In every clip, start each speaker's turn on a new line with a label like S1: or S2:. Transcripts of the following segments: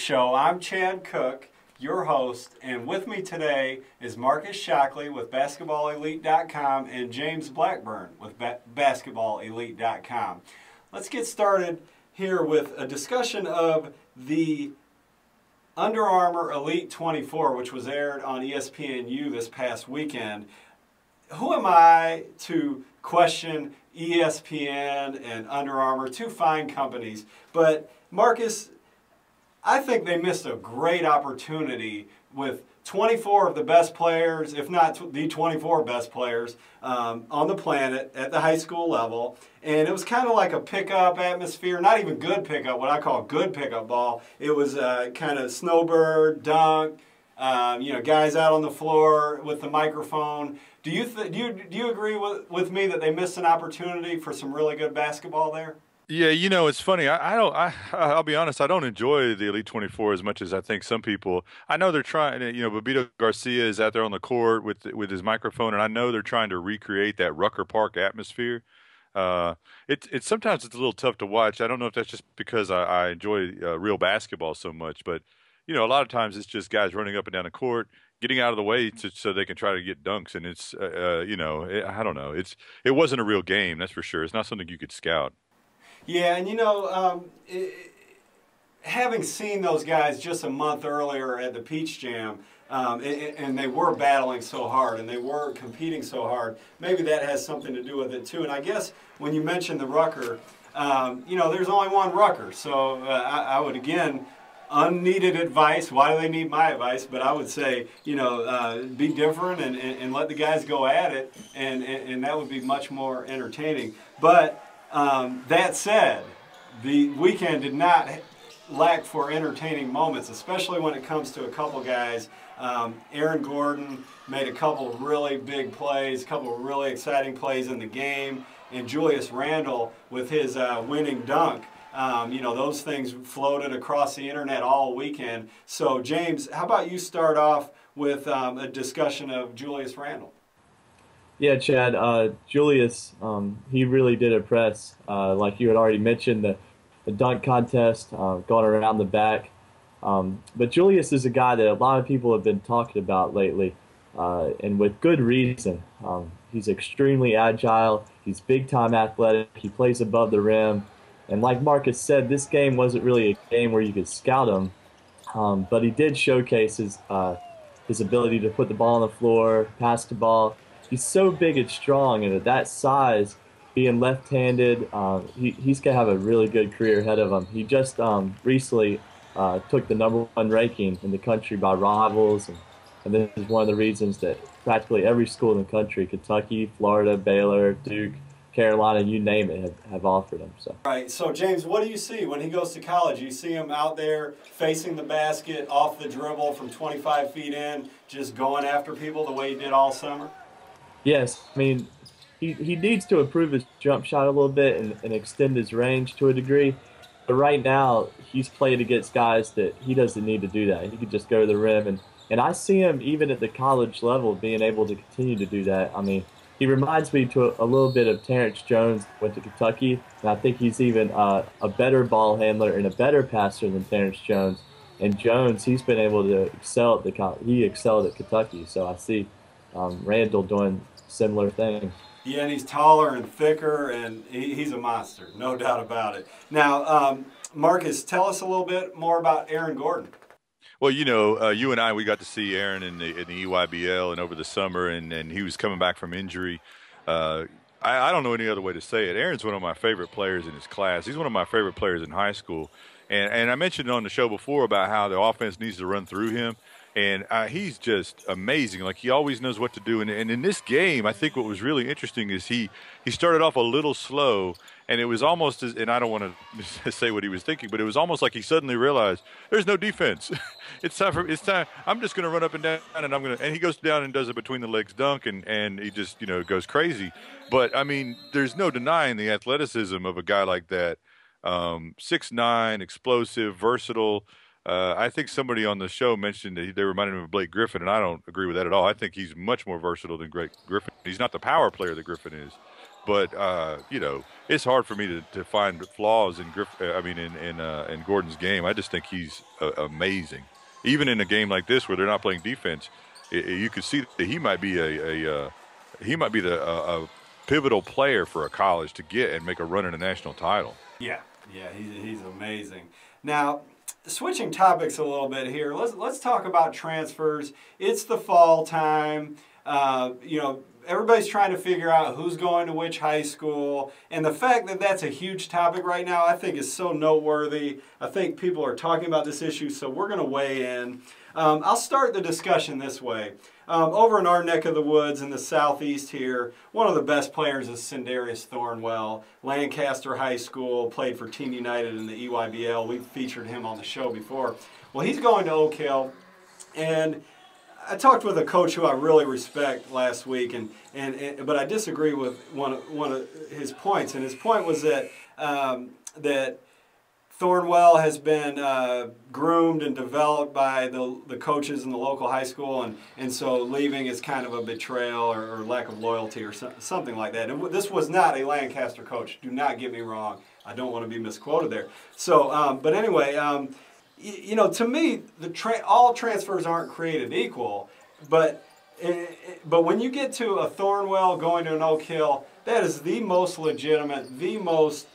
S1: Show. I'm Chad Cook, your host, and with me today is Marcus Shockley with BasketballElite.com and James Blackburn with BasketballElite.com. Let's get started here with a discussion of the Under Armour Elite 24, which was aired on ESPNU this past weekend. Who am I to question ESPN and Under Armour, two fine companies? But Marcus, I think they missed a great opportunity with 24 of the best players, if not the 24 best players on the planet at the high school level. And it was kind of like a pickup atmosphere, not even good pickup, what I call good pickup ball. It was kind of snowbird, dunk, guys out on the floor with the microphone. Do you agree with me that they missed an opportunity for some really good basketball there?
S2: Yeah, it's funny. I'll be honest. I don't enjoy the Elite 24 as much as I think some people. I know they're trying. Babito Garcia is out there on the court with his microphone, and I know they're trying to recreate that Rucker Park atmosphere. Sometimes it's a little tough to watch. I don't know if that's just because I enjoy real basketball so much, but a lot of times it's just guys running up and down the court, getting out of the way so they can try to get dunks, and it's I don't know. It wasn't a real game, that's for sure. It's not something you could scout.
S1: Yeah, and having seen those guys just a month earlier at the Peach Jam, and they were battling so hard and they were competing so hard, maybe that has something to do with it too. And I guess when you mentioned the Rucker, there's only one Rucker, so I would again, unneeded advice. Why do they need my advice? But I would say, be different and let the guys go at it, and that would be much more entertaining. But that said, the weekend did not lack for entertaining moments, especially when it comes to a couple guys. Aaron Gordon made a couple really big plays, a couple really exciting plays in the game, and Julius Randle with his winning dunk. Those things floated across the internet all weekend. So, James, how about you start off with a discussion of Julius Randle?
S3: Yeah, Chad, Julius, he really did impress. Like you had already mentioned, the dunk contest, going around the back. But Julius is a guy that a lot of people have been talking about lately, and with good reason. He's extremely agile. He's big-time athletic. He plays above the rim. And like Marcus said, this game wasn't really a game where you could scout him, but he did showcase his ability to put the ball on the floor, pass the ball. He's so big and strong, and at that size, being left-handed, he's going to have a really good career ahead of him. He just recently took the #1 ranking in the country by Rivals, and this is one of the reasons that practically every school in the country, Kentucky, Florida, Baylor, Duke, Carolina, you name it, have offered him. So.
S1: Right. So, James, what do you see when he goes to college? You see him out there facing the basket, off the dribble from 25 feet in, just going after people the way he did all summer?
S3: Yes, I mean, he needs to improve his jump shot a little bit and extend his range to a degree. But right now, he's playing against guys that he doesn't need to do that. He could just go to the rim. And I see him, even at the college level, being able to continue to do that. I mean, he reminds me to a little bit of Terrence Jones, went to Kentucky. And I think he's even a better ball handler and a better passer than Terrence Jones. And Jones, he's been able to excel he excelled at Kentucky. So I see Randle doing similar things.
S1: Yeah, and he's taller and thicker, and he's a monster, no doubt about it. Now, Marcus, tell us a little bit more about Aaron Gordon.
S2: Well, you and I, we got to see Aaron in the EYBL and over the summer, and he was coming back from injury. I don't know any other way to say it. Aaron's one of my favorite players in his class. He's one of my favorite players in high school. And I mentioned on the show before about how the offense needs to run through him. And he's just amazing. Like, he always knows what to do. And in this game, I think what was really interesting is he started off a little slow, and it was almost as, and I don't want to say what he was thinking, but it was almost like he suddenly realized there's no defense. It's time. I'm just going to run up and down, and he goes down and does a between the legs dunk, and he just goes crazy. But I mean, there's no denying the athleticism of a guy like that. 6'9", explosive, versatile. I think somebody on the show mentioned that they reminded him of Blake Griffin, and I don't agree with that at all. I think he's much more versatile than Blake Griffin. He's not the power player that Griffin is. But you know, it's hard for me to find flaws in in Gordon's game. I just think he's amazing. Even in a game like this where they're not playing defense, you could see that he might be he might be a pivotal player for a college to get and make a run in a national title.
S1: Yeah, yeah, he's amazing. Now, switching topics a little bit here, let's talk about transfers. It's the fall time. You know, everybody's trying to figure out who's going to which high school, and the fact that that's a huge topic right now, I think, is so noteworthy. I think people are talking about this issue, so we're going to weigh in. I'll start the discussion this way. Over in our neck of the woods in the southeast here, one of the best players is Sindarius Thornwell, Lancaster High School, played for Team United in the EYBL. We've featured him on the show before. Well, he's going to Oak Hill, and I talked with a coach who I really respect last week, but I disagree with one of his points, and his point was that that Thornwell has been groomed and developed by the coaches in the local high school, and so leaving is kind of a betrayal or lack of loyalty or something like that. And this was not a Lancaster coach. Do not get me wrong. I don't want to be misquoted there. So, but anyway, you know, to me, all transfers aren't created equal, but when you get to a Thornwell going to an Oak Hill, that is the most legitimate, the most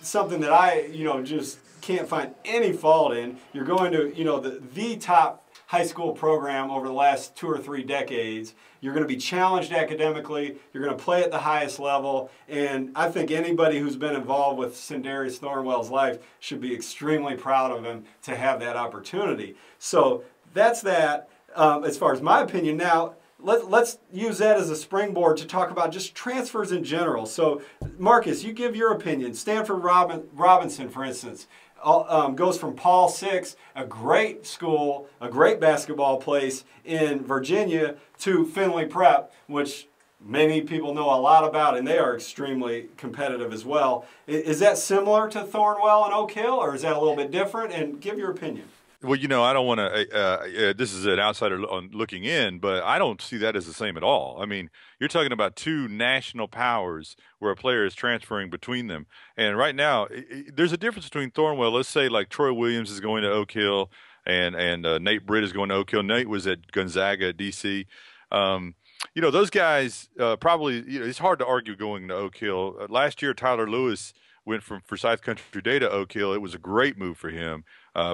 S1: something that I, you know, just can't find any fault in. You're going to, you know, the top high school program over the last 2 or 3 decades. You're going to be challenged academically. You're going to play at the highest level. And I think anybody who's been involved with Sindarius Thornwell's life should be extremely proud of him to have that opportunity. So that's that as far as my opinion. Now, let's use that as a springboard to talk about just transfers in general. So, Marcus, you give your opinion. Stanford Robinson, for instance, goes from Paul VI, a great school, a great basketball place in Virginia, to Findlay Prep, which many people know a lot about, and they are extremely competitive as well. Is that similar to Thornwell and Oak Hill, or is that a little bit different? And give your opinion.
S2: Well, you know, I don't want to, this is an outsider looking in, but I don't see that as the same at all. I mean, you're talking about 2 national powers where a player is transferring between them. And right now, there's a difference between Thornwell. Let's say like Troy Williams is going to Oak Hill and Nate Britt is going to Oak Hill. Nate was at Gonzaga, D.C. You know, those guys probably, you know, it's hard to argue going to Oak Hill. Last year, Tyler Lewis went from Forsyth Country Day to Oak Hill. It was a great move for him.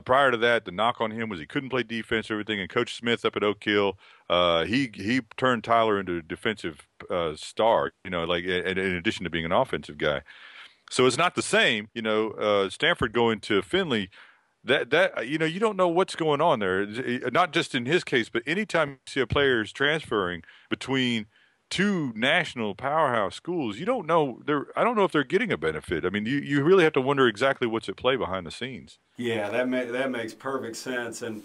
S2: Prior to that, the knock on him was he couldn't play defense or everything. And Coach Smith up at Oak Hill, he turned Tyler into a defensive star, you know, like in addition to being an offensive guy. So it's not the same, you know, Stanford going to Findlay. That you know, you don't know what's going on there. Not just in his case, but anytime you see a player is transferring between 2 national powerhouse schools, you don't know. I don't know if they're getting a benefit. I mean, you really have to wonder exactly what's at play behind the scenes.
S1: Yeah, that makes perfect sense. And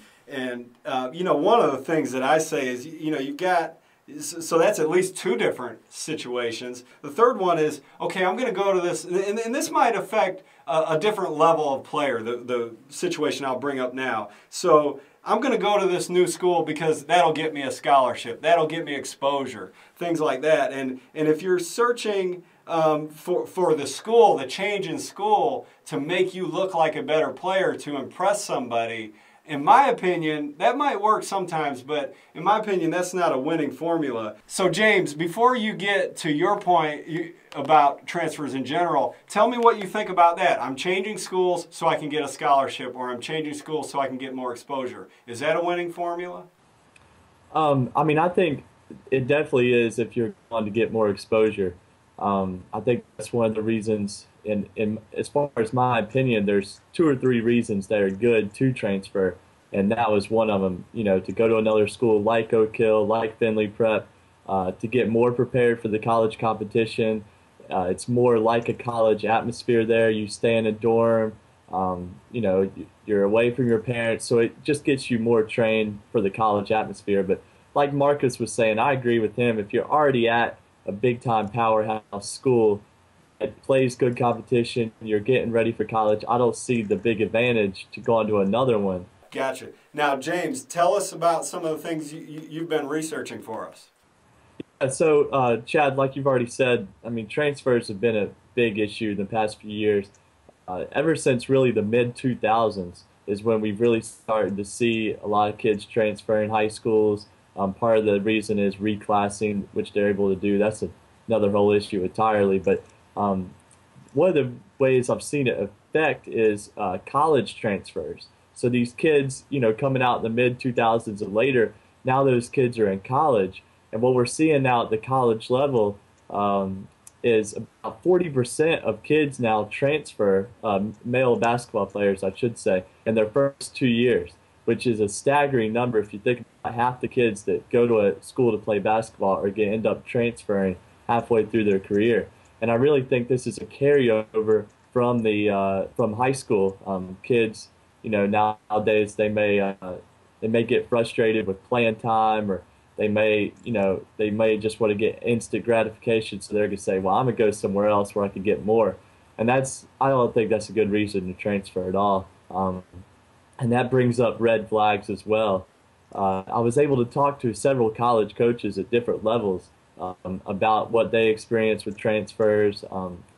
S1: you know, one of the things that I say is, you know, you've got. So that's at least 2 different situations. The third one is, okay, I'm going to go to this, and this might affect a different level of player, the situation I'll bring up now. So I'm going to go to this new school because that'll get me a scholarship, that'll get me exposure, things like that. And if you're searching for the school, the change in school to make you look like a better player, to impress somebody, in my opinion, that might work sometimes, but in my opinion, that's not a winning formula. So, James, before you get to your point about transfers in general, tell me what you think about that. I'm changing schools so I can get a scholarship, or I'm changing schools so I can get more exposure. Is that a winning formula?
S3: I mean, I think it definitely is if you're going to get more exposure. I think that's one of the reasons. In as far as my opinion, there's 2 or 3 reasons that are good to transfer, and that was one of them. You know, to go to another school like Oak Hill, like Findlay Prep, to get more prepared for the college competition. It's more like a college atmosphere there. You stay in a dorm. You know, you're away from your parents, so it just gets you more trained for the college atmosphere. But like Marcus was saying, I agree with him. If you're already at a big-time powerhouse school, it plays good competition, you're getting ready for college, I don't see the big advantage to go on to another one.
S1: Gotcha. Now, James, tell us about some of the things you've been researching for us.
S3: Chad, like you've already said, I mean, transfers have been a big issue in the past few years. Ever since really the mid 2000s is when we've really started to see a lot of kids transfer in high schools. Part of the reason is reclassing, which they're able to do. That's another whole issue entirely. But one of the ways I've seen it affect is college transfers. So these kids, coming out in the mid 2000s and later, now those kids are in college. And what we're seeing now at the college level is about 40% of kids now transfer, male basketball players, I should say, in their first 2 years, which is a staggering number if you think about half the kids that go to a school to play basketball are going to end up transferring halfway through their career. And I really think this is a carryover from from high school. Kids, nowadays they may get frustrated with playing time, or they may just want to get instant gratification, so they're going to say, well, I'm going to go somewhere else where I can get more. And I don't think that's a good reason to transfer at all. And that brings up red flags as well. I was able to talk to several college coaches at different levels about what they experience with transfers,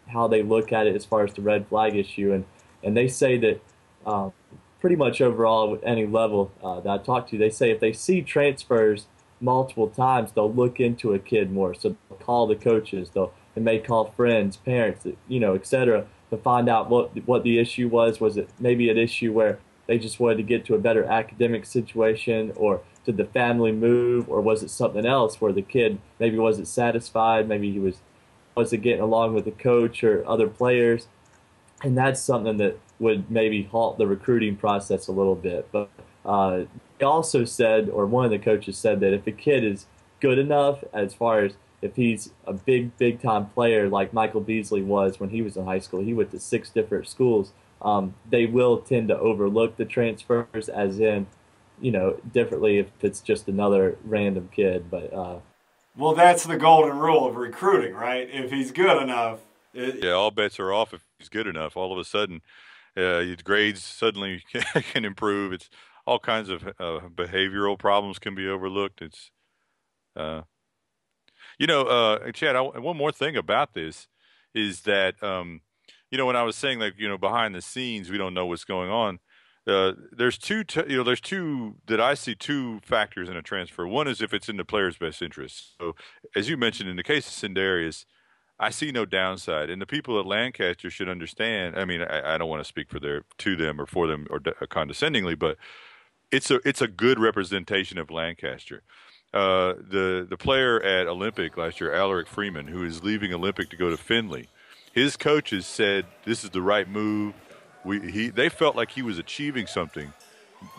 S3: how they look at it as far as the red flag issue. And they say that pretty much overall at any level that I talk to, they say if they see transfers multiple times, they'll look into a kid more. So they'll call the coaches, they may call friends, parents, et cetera, to find out what the issue was. Was it maybe an issue where they just wanted to get to a better academic situation, or did the family move, or was it something else where the kid maybe wasn't satisfied, maybe he wasn't getting along with the coach or other players, and that's something that would maybe halt the recruiting process a little bit. But they also said, or one of the coaches said, that if a kid is good enough, as far as if he's a big time player like Michael Beasley was when he was in high school, he went to 6 different schools, they will tend to overlook the transfers, as in, differently if it's just another random kid. But
S1: well, that's the golden rule of recruiting, right? If he's good enough.
S2: Yeah, all bets are off if he's good enough. All of a sudden, his grades suddenly can improve. It's all kinds of behavioral problems can be overlooked. It's, Chad, one more thing about this is that, when I was saying that, behind the scenes, we don't know what's going on. There's two that I see two factors in a transfer. One is if it's in the player's best interest. So, as you mentioned, in the case of Sindarius, I see no downside, and the people at Lancaster should understand. I mean, I don't want to speak to them or for them or condescendingly, but it's a good representation of Lancaster. The player at Olympic last year, Alaric Freeman, who is leaving Olympic to go to Findlay, his coaches said this is the right move. They felt like he was achieving something,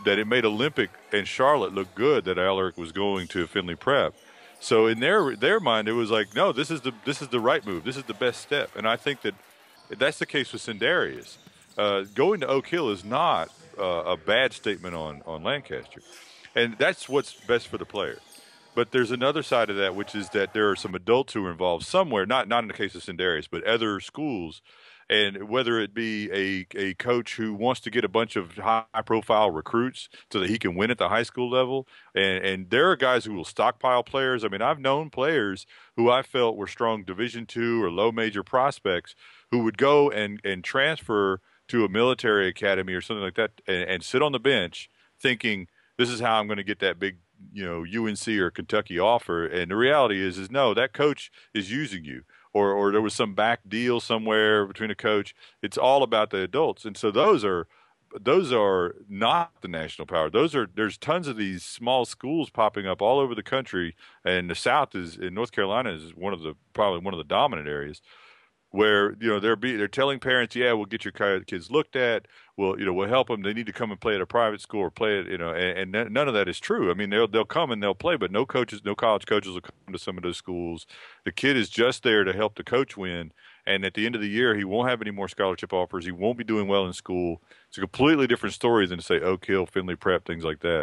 S2: that it made Olympic and Charlotte look good that Alaric was going to Findlay Prep. So in their mind, it was like, no, this is the right move. This is the best step. And I think that's the case with Sindarius. Going to Oak Hill is not a bad statement on Lancaster, and that's what's best for the player. But there's another side of that, which is that there are some adults who are involved somewhere, not in the case of Sindarius, but other schools. And whether it be a coach who wants to get a bunch of high-profile recruits so that he can win at the high school level, and there are guys who will stockpile players. I mean, I've known players who I felt were strong Division II or low major prospects who would go and transfer to a military academy or something like that and sit on the bench thinking, this is how I'm going to get that big, UNC or Kentucky offer. And the reality is no, that coach is using you. Or there was some back deal somewhere between a coach. It's all about the adults, and so those are not the national power. There's tons of these small schools popping up all over the country, and the South in North Carolina is probably one of the dominant areas where they're telling parents, yeah, we'll get your kids looked at, we'll help them. They need to come and play at a private school or play it, and none of that is true. I mean, they'll come and they'll play, but no college coaches will come to some of those schools. The kid is just there to help the coach win, and at the end of the year, he won't have any more scholarship offers. He won't be doing well in school. It's a completely different story than to say Oak Hill, Findlay Prep, things like that.